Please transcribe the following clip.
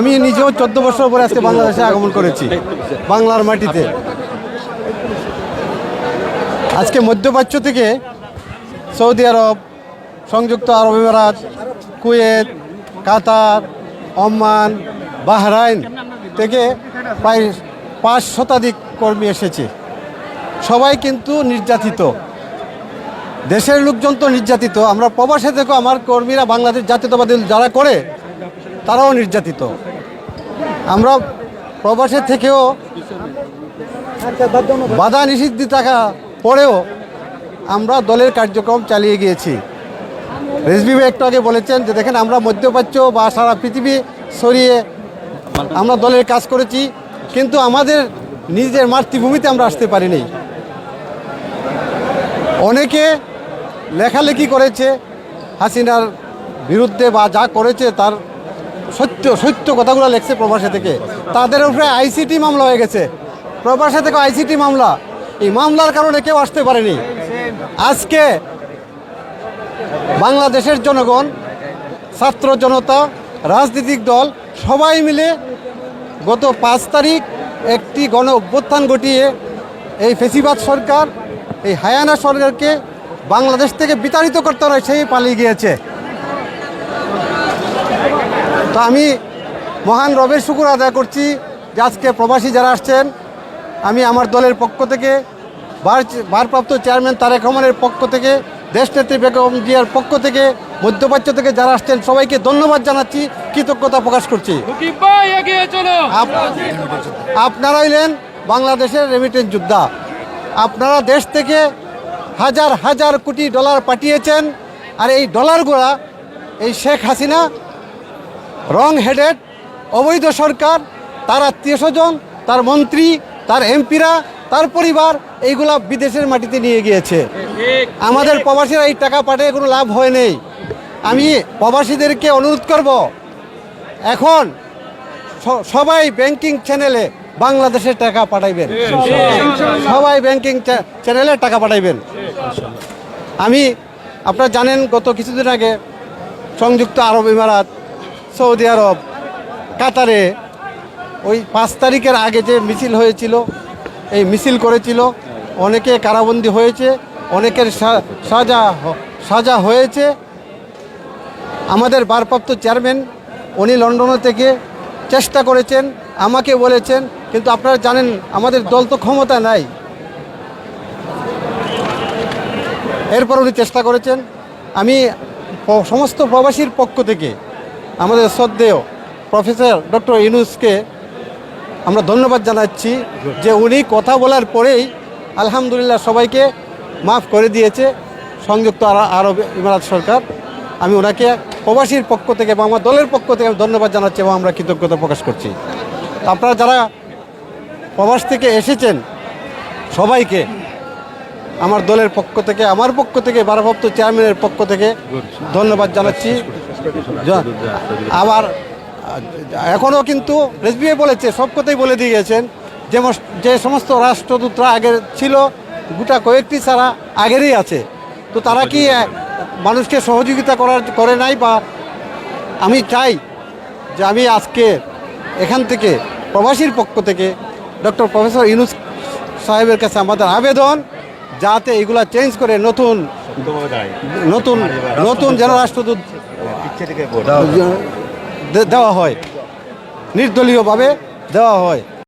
আমি নিজেও 14 বছর পরে আজকে বাংলাদেশে আগমন করেছি, বাংলার মাটিতে। আজকে মধ্যপ্রাচ্য থেকে সৌদি আরব, সংযুক্ত আরব আমিরাত, কুয়েত, কাতার, ওমান, বাহরাইন থেকে প্রায় 5 শতাধিক কর্মী এসেছে। সবাই কিন্তু নির্যাতিত, দেশের লোকজন তো নির্যাতিত, আমরা প্রবাসে থেকেও আমার কর্মীরা বাংলাদেশ জাতীয়তাবাদী যারা করে তারাও নির্যাতিত। আমরা প্রবাসে থেকেও বাধা নিষিদ্ধ থাকা পরেও আমরা দলের কার্যক্রম চালিয়ে গিয়েছি। রেজভি ভাই একটু আগে বলেছেন যে দেখেন আমরা মধ্যপ্রাচ্য বা সারা পৃথিবী ছড়িয়ে আমরা দলের কাজ করেছি, কিন্তু আমাদের নিজের মাতৃভূমিতে আমরা আসতে পারিনি। অনেকে লেখালেখি করেছে হাসিনার বিরুদ্ধে বা যা করেছে তার সত্য কথাগুলো লেখছে প্রবাসে থেকে, তাদের উপরে আইসিটি মামলা হয়ে গেছে। প্রবাসে থেকে আইসিটি মামলা, এই মামলার কারণে কেউ আসতে পারেনি। আজকে বাংলাদেশের জনগণ, ছাত্র জনতা, রাজনৈতিক দল সবাই মিলে গত 5 তারিখ একটি গণ অভ্যুত্থান ঘটিয়ে এই ফেসিবাদ সরকার, এই হায়ানা সরকারকে বাংলাদেশ থেকে বিতাড়িত করতে হয়, সেই পালিয়ে গিয়েছে। তো আমি মহান রবের শুকর আদায় করছি যে আজকে প্রবাসী যারা আসছেন, আমি আমার দলের পক্ষ থেকে, ভারপ্রাপ্ত চেয়ারম্যান তারেক রহমানের পক্ষ থেকে, দেশনেত্রী বেগম জিয়ার পক্ষ থেকে, মধ্যপ্রাচ্য থেকে যারা আসছেন সবাইকে ধন্যবাদ জানাচ্ছি, কৃতজ্ঞতা প্রকাশ করছি। আপনারা হইলেন বাংলাদেশের রেমিটেন্স যোদ্ধা। আপনারা দেশ থেকে হাজার হাজার কোটি ডলার পাঠিয়েছেন, আর এই ডলারগুলা এই শেখ হাসিনা রং হেডেড অবৈধ সরকার, তার আত্মীয় স্বজন, তার মন্ত্রী, তার এমপিরা, তার পরিবার এইগুলা বিদেশের মাটিতে নিয়ে গিয়েছে। আমাদের প্রবাসীরা এই টাকা পাঠিয়ে কোনো লাভ হয় নেই। আমি প্রবাসীদেরকে অনুরোধ করব, এখন সবাই ব্যাংকিং চ্যানেলে বাংলাদেশের টাকা পাঠাইবেন, সবাই ব্যাংকিং চ্যানেলে টাকা পাঠাইবেন। আমি আপনারা জানেন গত কিছুদিন আগে সংযুক্ত আরব আমিরাত, সৌদি আরব, কাতারে ওই 5 তারিখের আগে যে মিছিল হয়েছিল, এই মিছিল করেছিল, অনেকে কারাবন্দী হয়েছে, অনেকের সাজা হয়েছে। আমাদের ভারপ্রাপ্ত চেয়ারম্যান উনি লন্ডন থেকে চেষ্টা করেছেন, আমাকে বলেছেন, কিন্তু আপনারা জানেন আমাদের দল তো ক্ষমতা নাই। এরপর উনি চেষ্টা করেছেন। আমি সমস্ত প্রবাসীর পক্ষ থেকে আমাদের শ্রদ্ধেয় প্রফেসর ডক্টর ইউনূসকে আমরা ধন্যবাদ জানাচ্ছি যে উনি কথা বলার পরেই আলহামদুলিল্লাহ সবাইকে মাফ করে দিয়েছে সংযুক্ত আরব আমিরাত সরকার। আমি ওনাকে প্রবাসীর পক্ষ থেকে বা আমার দলের পক্ষ থেকে ধন্যবাদ জানাচ্ছি এবং আমরা কৃতজ্ঞতা প্রকাশ করছি। আপনারা যারা প্রবাস থেকে এসেছেন সবাইকে আমার দলের পক্ষ থেকে, আমার পক্ষ থেকে, ভারপ্রাপ্ত চেয়ারম্যানের পক্ষ থেকে ধন্যবাদ জানাচ্ছি। আবার এখনও কিন্তু রেজভি বলেছে, সব কথাই বলে দিয়ে গেছেন, যে সমস্ত রাষ্ট্রদূতরা আগের ছিল গোটা কয়েকটি ছাড়া আগেরই আছে, তো তারা কি মানুষকে সহযোগিতা করে নাই? বা আমি চাই যে আমি আজকে এখান থেকে প্রবাসীর পক্ষ থেকে ডক্টর প্রফেসর ইউনূস সাহেবের কাছে আমাদের আবেদন, যাতে এগুলা চেঞ্জ করে নতুন যেন রাষ্ট্রদূত দেওয়া হয়, নির্দলীয়ভাবে দেওয়া হয়।